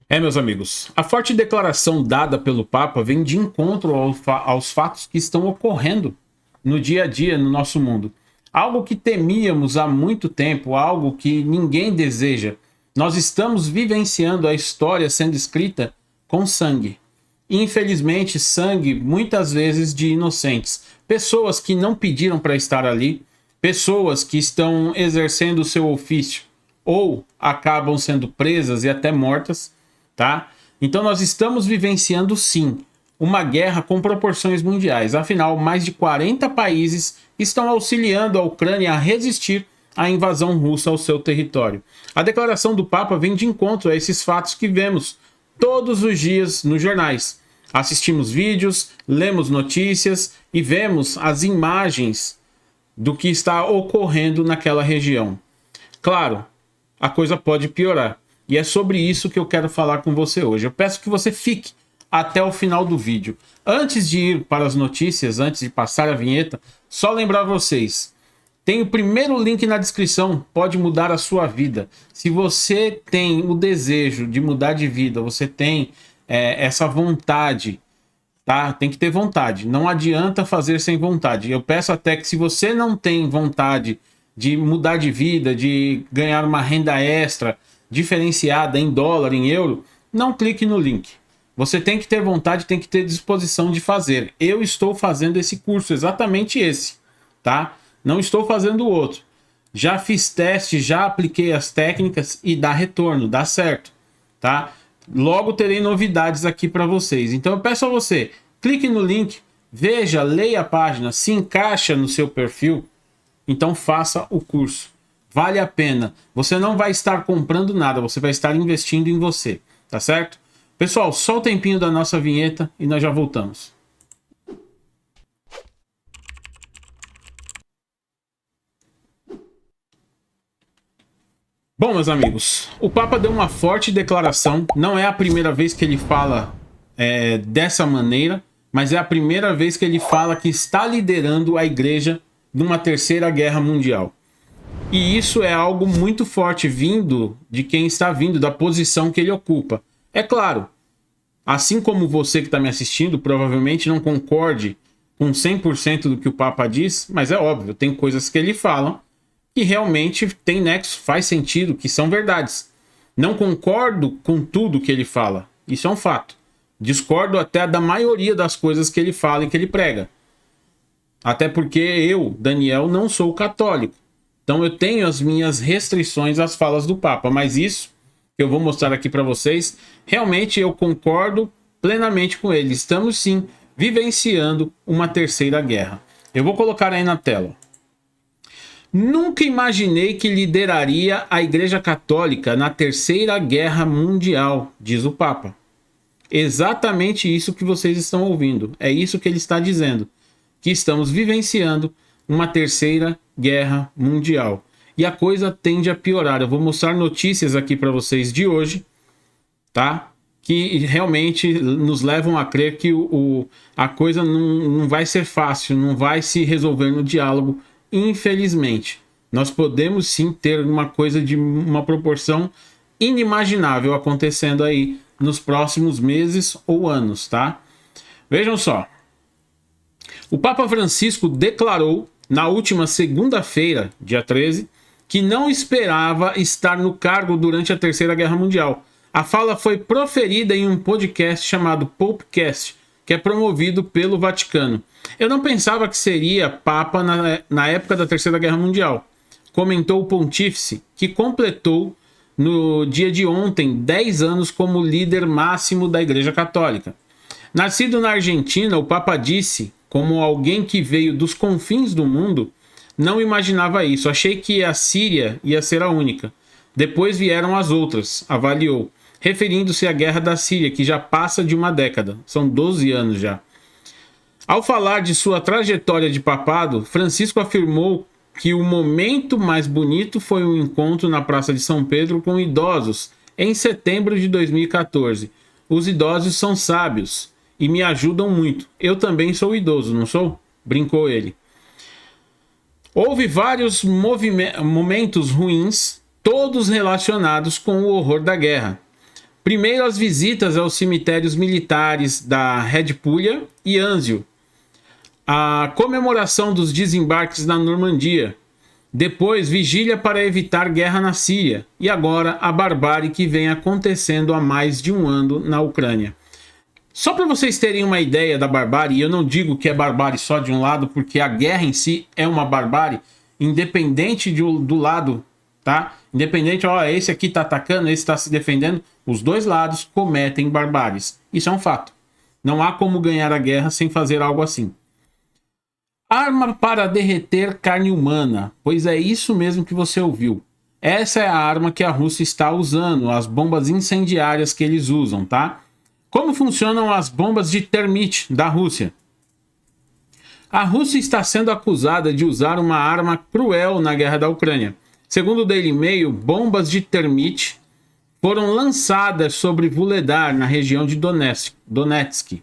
Meus amigos, a forte declaração dada pelo Papa vem de encontro aos fatos que estão ocorrendo no dia a dia no nosso mundo. Algo que temíamos há muito tempo, algo que ninguém deseja. Nós estamos vivenciando a história sendo escrita com sangue. Infelizmente, sangue muitas vezes de inocentes. Pessoas que não pediram para estar ali, pessoas que estão exercendo o seu ofício ou acabam sendo presas e até mortas. Tá? Então nós estamos vivenciando sim uma guerra com proporções mundiais. Afinal, mais de 40 países estão auxiliando a Ucrânia a resistir à invasão russa ao seu território. A declaração do Papa vem de encontro a esses fatos que vemos todos os dias nos jornais. Assistimos vídeos, lemos notícias e vemos as imagens do que está ocorrendo naquela região. Claro, a coisa pode piorar. E é sobre isso que eu quero falar com você hoje. Eu peço que você fique até o final do vídeo. Antes de ir para as notícias, antes de passar a vinheta, só lembrar vocês, tem o primeiro link na descrição, pode mudar a sua vida. Se você tem o desejo de mudar de vida, você tem essa vontade, tá? Tem que ter vontade, não adianta fazer sem vontade. Eu peço até que se você não tem vontade de mudar de vida, de ganhar uma renda extra, diferenciada em dólar, em euro, não clique no link. Você tem que ter vontade, tem que ter disposição de fazer. Eu estou fazendo esse curso, exatamente esse, tá? Não estou fazendo outro. Já fiz teste, já apliquei as técnicas e dá retorno, dá certo, tá? Logo terei novidades aqui para vocês. Então eu peço a você, clique no link, veja, leia a página, se encaixa no seu perfil, então faça o curso. Vale a pena. Você não vai estar comprando nada, você vai estar investindo em você, tá certo? Pessoal, só o tempinho da nossa vinheta e nós já voltamos. Bom, meus amigos, o Papa deu uma forte declaração. Não é a primeira vez que ele fala dessa maneira, mas é a primeira vez que ele fala que está liderando a igreja numa terceira guerra mundial. E isso é algo muito forte vindo de quem está vindo, da posição que ele ocupa. É claro, assim como você que está me assistindo provavelmente não concorde com 100% do que o Papa diz, mas é óbvio, tem coisas que ele fala que realmente tem nexo, faz sentido, que são verdades. Não concordo com tudo que ele fala, isso é um fato. Discordo até da maioria das coisas que ele fala e que ele prega. Até porque eu, Daniel, não sou católico. Então eu tenho as minhas restrições às falas do Papa, mas isso que eu vou mostrar aqui para vocês, realmente eu concordo plenamente com ele. Estamos sim vivenciando uma terceira guerra. Eu vou colocar aí na tela. Nunca imaginei que lideraria a Igreja Católica na Terceira Guerra Mundial, diz o Papa. Exatamente isso que vocês estão ouvindo. É isso que ele está dizendo. Que estamos vivenciando uma terceira guerra mundial. E a coisa tende a piorar. Eu vou mostrar notícias aqui para vocês de hoje, tá? Que realmente nos levam a crer que a coisa não vai ser fácil, não vai se resolver no diálogo, infelizmente. Nós podemos sim ter uma coisa de uma proporção inimaginável acontecendo aí nos próximos meses ou anos, tá? Vejam só. O Papa Francisco declarou na última segunda-feira, dia 13, que não esperava estar no cargo durante a Terceira Guerra Mundial. A fala foi proferida em um podcast chamado Popecast, que é promovido pelo Vaticano. Eu não pensava que seria Papa na época da Terceira Guerra Mundial, comentou o pontífice, que completou no dia de ontem 10 anos como líder máximo da Igreja Católica. Nascido na Argentina, o Papa disse, como alguém que veio dos confins do mundo, não imaginava isso. Achei que a Síria ia ser a única. Depois vieram as outras, avaliou, referindo-se à guerra da Síria, que já passa de uma década. São 12 anos já. Ao falar de sua trajetória de papado, Francisco afirmou que o momento mais bonito foi um encontro na Praça de São Pedro com idosos em setembro de 2014. Os idosos são sábios e me ajudam muito. Eu também sou idoso, não sou? Brincou ele. Houve vários momentos ruins, todos relacionados com o horror da guerra. Primeiro, as visitas aos cemitérios militares da Redpulha e Anzio. A comemoração dos desembarques na Normandia. Depois, vigília para evitar guerra na Síria. E agora, a barbárie que vem acontecendo há mais de um ano na Ucrânia. Só para vocês terem uma ideia da barbárie, e eu não digo que é barbárie só de um lado, porque a guerra em si é uma barbárie, independente do lado, tá? Independente, ó, esse aqui tá atacando, esse tá se defendendo, os dois lados cometem barbáries. Isso é um fato. Não há como ganhar a guerra sem fazer algo assim. Arma para derreter carne humana, pois é isso mesmo que você ouviu. Essa é a arma que a Rússia está usando, as bombas incendiárias que eles usam, tá? Como funcionam as bombas de termite da Rússia? A Rússia está sendo acusada de usar uma arma cruel na guerra da Ucrânia. Segundo o Daily Mail, bombas de termite foram lançadas sobre Vuhledar, na região de Donetsk.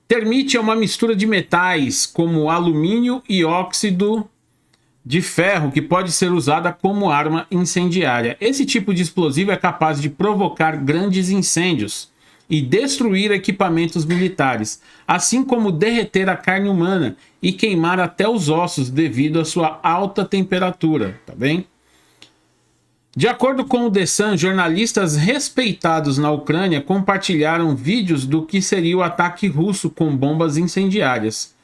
Termite é uma mistura de metais como alumínio e óxido de ferro que pode ser usada como arma incendiária. Esse tipo de explosivo é capaz de provocar grandes incêndios e destruir equipamentos militares, assim como derreter a carne humana e queimar até os ossos devido à sua alta temperatura, tá bem? De acordo com o The Sun, jornalistas respeitados na Ucrânia compartilharam vídeos do que seria o ataque russo com bombas incendiárias.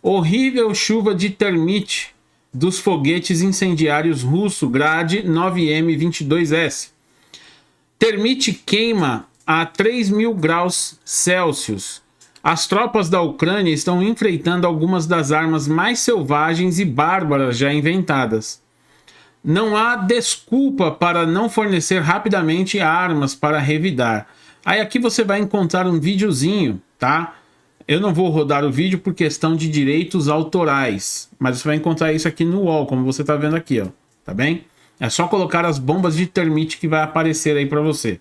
Horrível chuva de termite dos foguetes incendiários russo Grad 9M-22S. Termite queima a 3.000 graus Celsius. As tropas da Ucrânia estão enfrentando algumas das armas mais selvagens e bárbaras já inventadas. Não há desculpa para não fornecer rapidamente armas para revidar. Aí aqui você vai encontrar um videozinho, tá? Eu não vou rodar o vídeo por questão de direitos autorais, mas você vai encontrar isso aqui no UOL, como você está vendo aqui, ó, tá bem? É só colocar as bombas de termite que vai aparecer aí para você.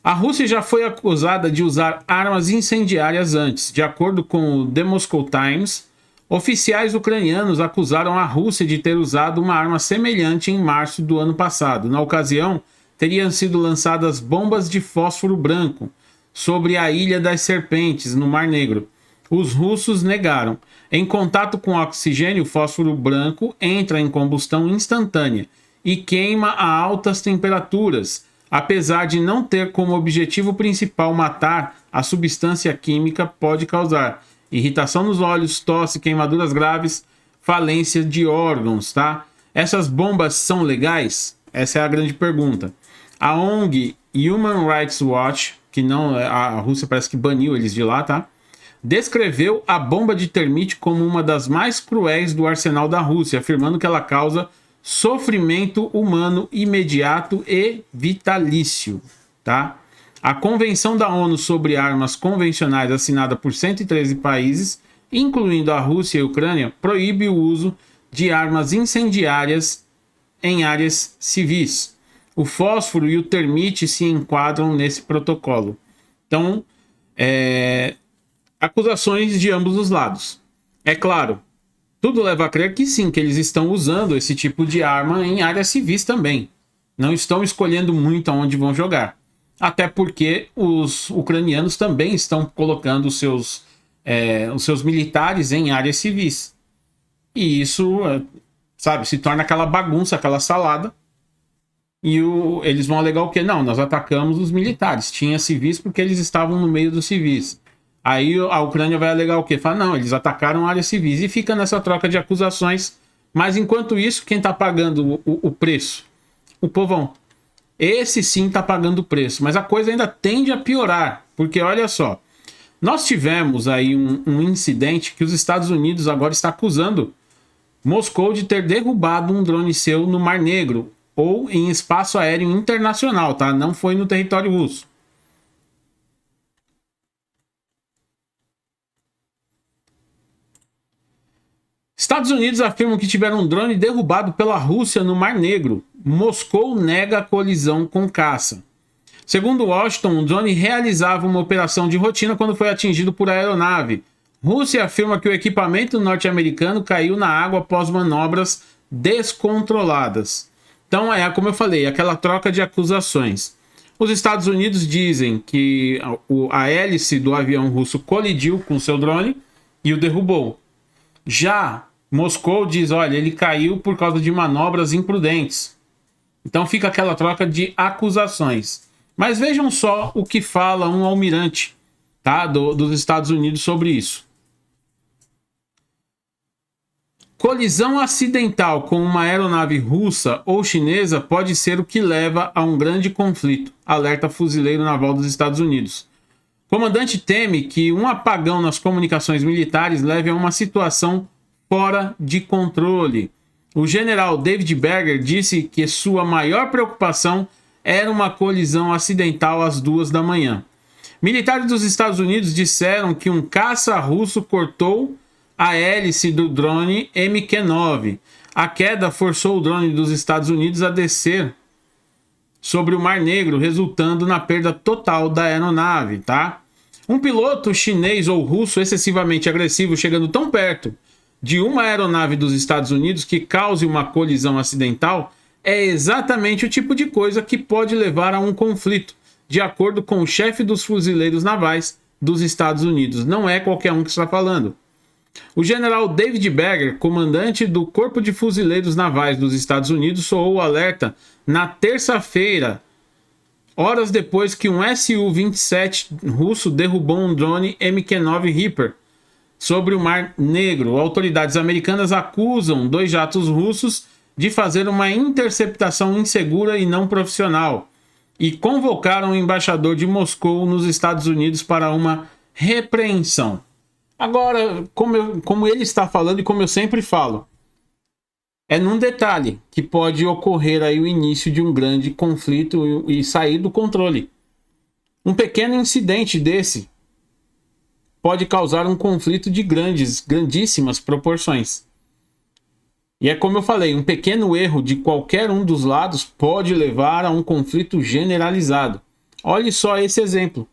A Rússia já foi acusada de usar armas incendiárias antes. De acordo com o The Moscow Times, oficiais ucranianos acusaram a Rússia de ter usado uma arma semelhante em março do ano passado. Na ocasião, teriam sido lançadas bombas de fósforo branco sobre a Ilha das Serpentes, no Mar Negro. Os russos negaram. Em contato com oxigênio, o fósforo branco entra em combustão instantânea e queima a altas temperaturas. Apesar de não ter como objetivo principal matar, a substância química pode causar irritação nos olhos, tosse, queimaduras graves, falência de órgãos, tá? Essas bombas são legais? Essa é a grande pergunta. A ONG Human Rights Watch, que não, a Rússia parece que baniu eles de lá, tá? Descreveu a bomba de termite como uma das mais cruéis do arsenal da Rússia, afirmando que ela causa sofrimento humano imediato e vitalício, tá? A Convenção da ONU sobre Armas Convencionais, assinada por 113 países, incluindo a Rússia e a Ucrânia, proíbe o uso de armas incendiárias em áreas civis. O fósforo e o termite se enquadram nesse protocolo. Então, acusações de ambos os lados. É claro, tudo leva a crer que sim, que eles estão usando esse tipo de arma em áreas civis também. Não estão escolhendo muito aonde vão jogar. Até porque os ucranianos também estão colocando os seus militares em áreas civis. E isso, sabe, se torna aquela bagunça, aquela salada. E eles vão alegar o quê? Não, nós atacamos os militares. Tinha civis porque eles estavam no meio dos civis. Aí a Ucrânia vai alegar o quê? Fala, não, eles atacaram áreas civis. E fica nessa troca de acusações. Mas enquanto isso, quem está pagando o preço? O povão. Esse sim está pagando o preço. Mas a coisa ainda tende a piorar. Porque olha só. Nós tivemos aí um incidente que os Estados Unidos agora está acusando Moscou de ter derrubado um drone seu no Mar Negro. Ou em espaço aéreo internacional, tá? Não foi no território russo. Estados Unidos afirmam que tiveram um drone derrubado pela Rússia no Mar Negro. Moscou nega a colisão com caça. Segundo Washington, o drone realizava uma operação de rotina quando foi atingido por aeronave. Rússia afirma que o equipamento norte-americano caiu na água após manobras descontroladas. Então, como eu falei, aquela troca de acusações. Os Estados Unidos dizem que a hélice do avião russo colidiu com seu drone e o derrubou. Já Moscou diz, olha, ele caiu por causa de manobras imprudentes. Então fica aquela troca de acusações. Mas vejam só o que fala um almirante, tá, dos Estados Unidos sobre isso. Colisão acidental com uma aeronave russa ou chinesa pode ser o que leva a um grande conflito, alerta fuzileiro naval dos Estados Unidos. O comandante teme que um apagão nas comunicações militares leve a uma situação fora de controle. O general David Berger disse que sua maior preocupação era uma colisão acidental às 2 da manhã. Militares dos Estados Unidos disseram que um caça russo cortou a hélice do drone MQ-9. A queda forçou o drone dos Estados Unidos a descer sobre o Mar Negro, resultando na perda total da aeronave, tá? Um piloto chinês ou russo excessivamente agressivo chegando tão perto de uma aeronave dos Estados Unidos que cause uma colisão acidental é exatamente o tipo de coisa que pode levar a um conflito, de acordo com o chefe dos fuzileiros navais dos Estados Unidos. Não é qualquer um que está falando. O general David Berger, comandante do Corpo de Fuzileiros Navais dos Estados Unidos, soou o alerta na terça-feira, horas depois que um Su-27 russo derrubou um drone MQ-9 Reaper sobre o Mar Negro. Autoridades americanas acusam 2 jatos russos de fazer uma interceptação insegura e não profissional e convocaram o embaixador de Moscou nos Estados Unidos para uma repreensão. Agora, como ele está falando e como eu sempre falo, é num detalhe que pode ocorrer aí o início de um grande conflito e sair do controle. Um pequeno incidente desse pode causar um conflito de grandíssimas proporções. E é como eu falei, um pequeno erro de qualquer um dos lados pode levar a um conflito generalizado. Olhe só esse exemplo.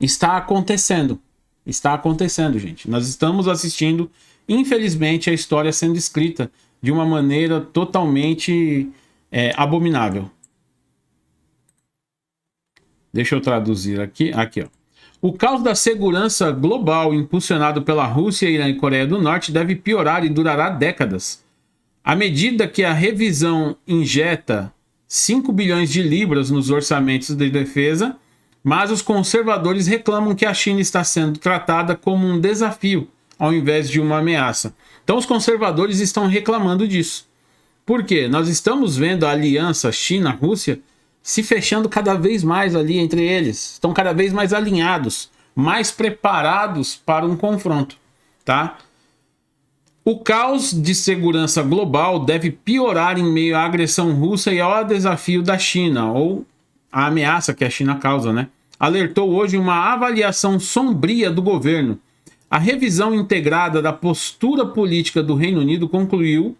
Está acontecendo. Está acontecendo, gente. Nós estamos assistindo, infelizmente, a história sendo escrita de uma maneira totalmente abominável. Deixa eu traduzir aqui. Aqui, ó. O caos da segurança global impulsionado pela Rússia, Irã e Coreia do Norte deve piorar e durará décadas. À medida que a revisão injeta 5 bilhões de libras nos orçamentos de defesa, mas os conservadores reclamam que a China está sendo tratada como um desafio, ao invés de uma ameaça. Então os conservadores estão reclamando disso. Por quê? Nós estamos vendo a aliança China-Rússia se fechando cada vez mais ali entre eles. Estão cada vez mais alinhados, mais preparados para um confronto, tá? O caos de segurança global deve piorar em meio à agressão russa e ao desafio da China, ou a ameaça que a China causa, né? Alertou hoje uma avaliação sombria do governo. A revisão integrada da postura política do Reino Unido concluiu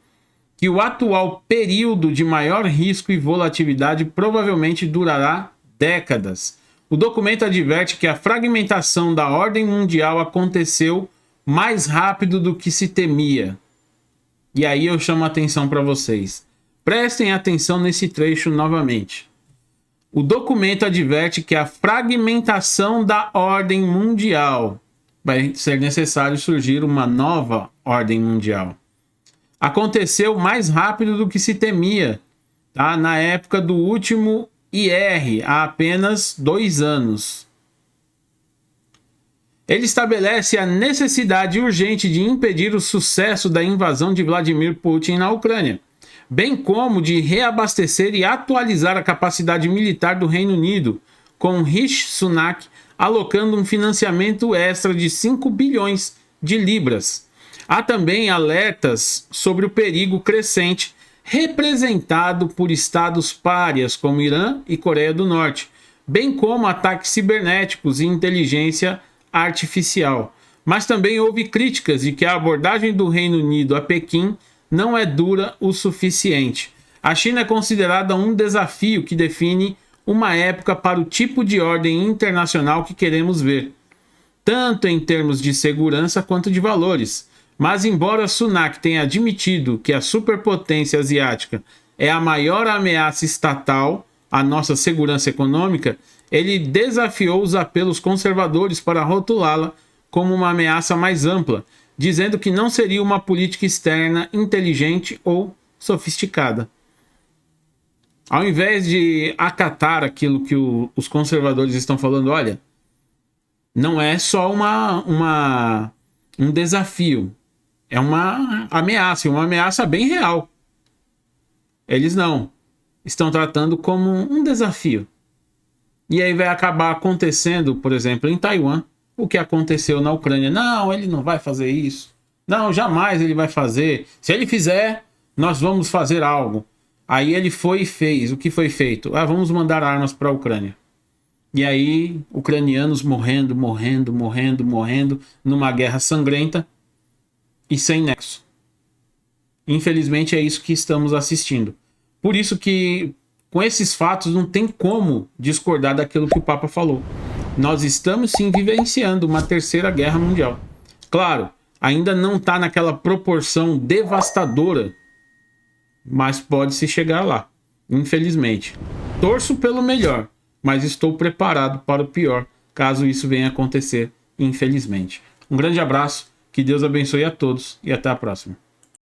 que o atual período de maior risco e volatilidade provavelmente durará décadas. O documento adverte que a fragmentação da ordem mundial aconteceu mais rápido do que se temia. E aí eu chamo a atenção para vocês. Prestem atenção nesse trecho novamente. O documento adverte que a fragmentação da ordem mundial vai ser necessário surgir uma nova ordem mundial. Aconteceu mais rápido do que se temia, tá? Na época do último IR, há apenas 2 anos. Ele estabelece a necessidade urgente de impedir o sucesso da invasão de Vladimir Putin na Ucrânia, bem como de reabastecer e atualizar a capacidade militar do Reino Unido, com Rishi Sunak alocando um financiamento extra de 5 bilhões de libras. Há também alertas sobre o perigo crescente representado por estados párias como Irã e Coreia do Norte, bem como ataques cibernéticos e inteligência artificial. Mas também houve críticas de que a abordagem do Reino Unido a Pequim não é dura o suficiente. A China é considerada um desafio que define uma época para o tipo de ordem internacional que queremos ver, tanto em termos de segurança quanto de valores. Mas embora Sunak tenha admitido que a superpotência asiática é a maior ameaça estatal a nossa segurança econômica, ele desafiou os apelos conservadores para rotulá-la como uma ameaça mais ampla, dizendo que não seria uma política externa inteligente ou sofisticada. Ao invés de acatar aquilo que os conservadores estão falando, olha, não é só um desafio, é uma ameaça bem real. Eles não. Estão tratando como um desafio. E aí vai acabar acontecendo, por exemplo, em Taiwan, o que aconteceu na Ucrânia. Não, ele não vai fazer isso. Não, jamais ele vai fazer. Se ele fizer, nós vamos fazer algo. Aí ele foi e fez. O que foi feito? Vamos mandar armas para a Ucrânia. E aí, ucranianos morrendo, numa guerra sangrenta e sem nexo. Infelizmente é isso que estamos assistindo. Por isso que, com esses fatos, não tem como discordar daquilo que o Papa falou. Nós estamos sim vivenciando uma terceira guerra mundial. Claro, ainda não está naquela proporção devastadora, mas pode-se chegar lá, infelizmente. Torço pelo melhor, mas estou preparado para o pior, caso isso venha a acontecer, infelizmente. Um grande abraço, que Deus abençoe a todos e até a próxima.